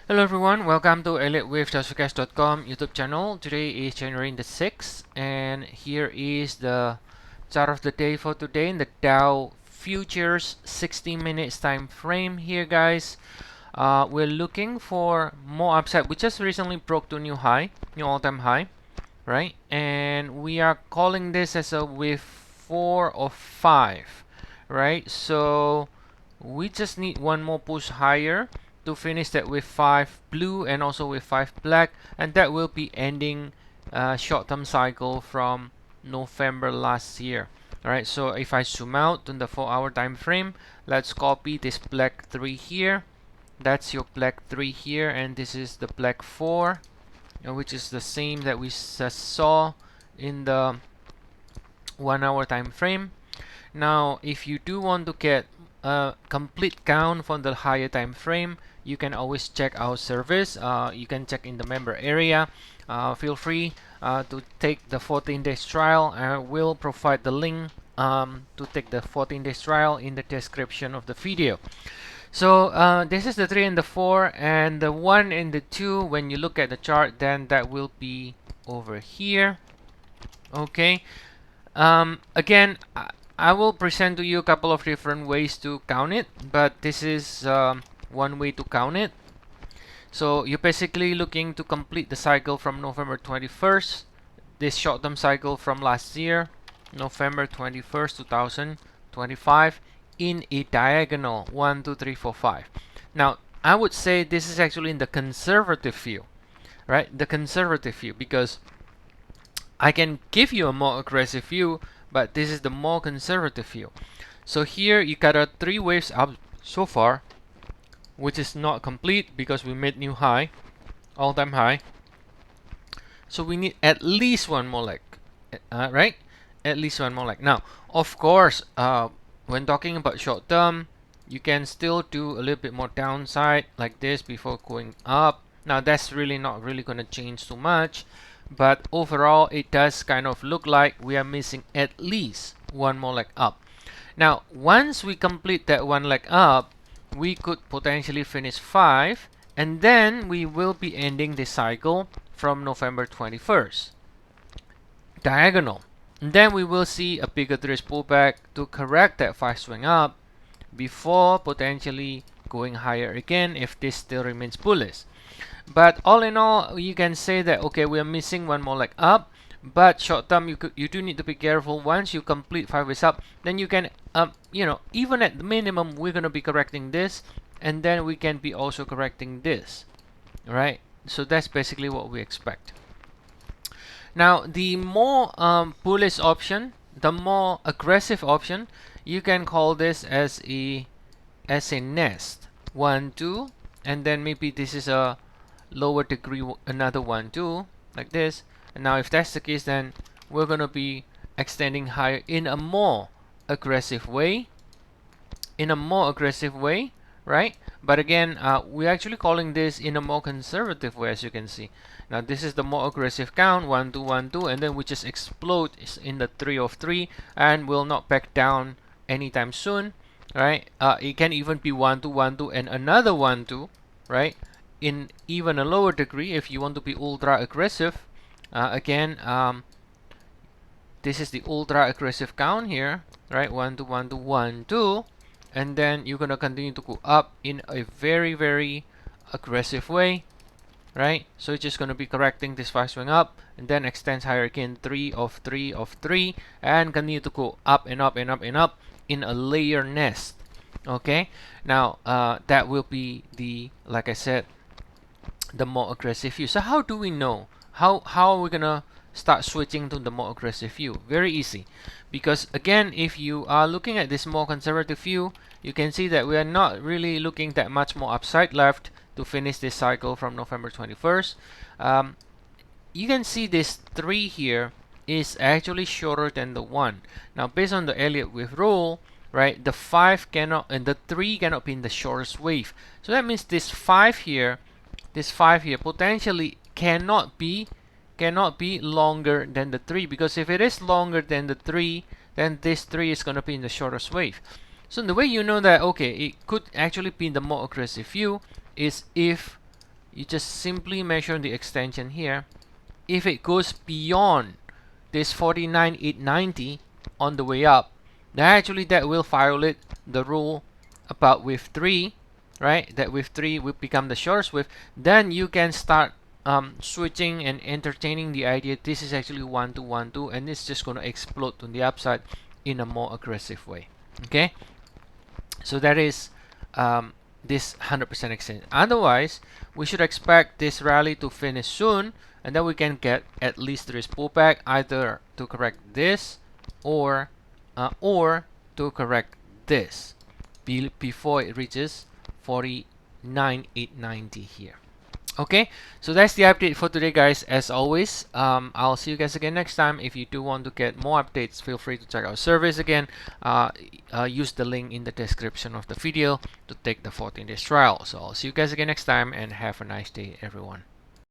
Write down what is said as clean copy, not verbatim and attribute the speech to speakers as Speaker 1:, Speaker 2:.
Speaker 1: Hello everyone, welcome to Elliottwave.com YouTube channel. Today is January the 6th and here is the chart of the day for today in the Dow Futures 60 minutes time frame here, guys. We're looking for more upside. We just recently broke to new all-time high, right? And we are calling this as a wave 4 of 5, right? So we just need one more push higher to finish that with 5 blue and also with 5 black, and that will be ending short-term cycle from November last year. Alright, so if I zoom out on the 4-hour time frame, let's copy this black 3 here. That's your black 3 here, and this is the black 4, which is the same that we just saw in the 1-hour time frame. Now, if you do want to get a complete count from the higher time frame, you can always check our service. You can check in the member area. Feel free to take the 14 days trial. I will provide the link to take the 14 days trial in the description of the video. So this is the 3 and the 4, and the 1 and the 2. When you look at the chart, then that will be over here. Okay. Again, I will present to you a couple of different ways to count it, but this is one way to count it. So you're basically looking to complete the cycle from November 21st, this short-term cycle from last year, November 21st, 2025, in a diagonal 1, 2, 3, 4, 5. Now, I would say this is actually in the conservative view, right? The conservative view, because I can give you a more aggressive view, but this is the more conservative view. So here you got 3 waves up so far, which is not complete because we made new high, all-time high. So we need at least one more leg, right? At least one more leg. Now, of course, when talking about short term, you can still do a little bit more downside like this before going up. Now, that's really not really going to change too much, but overall, it does kind of look like we are missing at least one more leg up. Now, once we complete that one leg up, we could potentially finish 5, and then we will be ending the cycle from November 21st. Diagonal. And then we will see a bigger risk pullback to correct that 5 swing up before potentially going higher again if this still remains bullish. But all in all, you can say that okay, we are missing one more leg up, but short term you do need to be careful. Once you complete 5 ways up, then you can even at the minimum we're gonna be correcting this, and then we can be also correcting this, right? So that's basically what we expect. Now, the more bullish option, the more aggressive option, you can call this as a nest 1, 2, and then maybe this is a lower degree, another 1, 2, like this. And now if that's the case, then we're gonna be extending higher in a more aggressive way, right? But again, we're actually calling this in a more conservative way, as you can see. Now this is the more aggressive count, 1, 2, 1, 2, and then we just explode in the 3 of 3 and will not back down anytime soon, right? It can even be 1, 2, 1, 2 and another 1, 2, right? In even a lower degree if you want to be ultra aggressive. Again, this is the ultra aggressive count here, right? 1, 2, 1, 2, 1, 2, and then you're gonna continue to go up in a very, very aggressive way, right? So it's just gonna be correcting this 5 swing up and then extends higher again, 3 of 3 of 3, and continue to go up and up and up and up in a layer nest. Okay, now that will be the, like I said, the more aggressive view. So how do we know? How are we gonna start switching to the more aggressive view? Very easy, because again, if you are looking at this more conservative view, you can see that we are not really looking that much more upside left to finish this cycle from November 21st. You can see this 3 here is actually shorter than the 1. Now, based on the Elliott Wave rule, right, the 5 cannot and the 3 cannot be in the shortest wave. So that means this 5 here potentially cannot be longer than the 3, because if it is longer than the 3, then this 3 is going to be in the shortest wave. So the way you know that okay, it could actually be in the more aggressive view is if you just simply measure the extension here. If it goes beyond this 49,890 on the way up, then actually that will violate the rule about with 3, right? That with 3 will become the short swift. Then you can start switching and entertaining the idea this is actually 1212 and it's just going to explode on the upside in a more aggressive way. Okay, so that is this 100% extension. Otherwise, we should expect this rally to finish soon, and then we can get at least this pullback either to correct this or to correct this before it reaches 49,890 here. Okay, so that's the update for today, guys. As always, I'll see you guys again next time. If you do want to get more updates, feel free to check out surveys again. Use the link in the description of the video to take the 14 days trial. So I'll see you guys again next time, and have a nice day, everyone.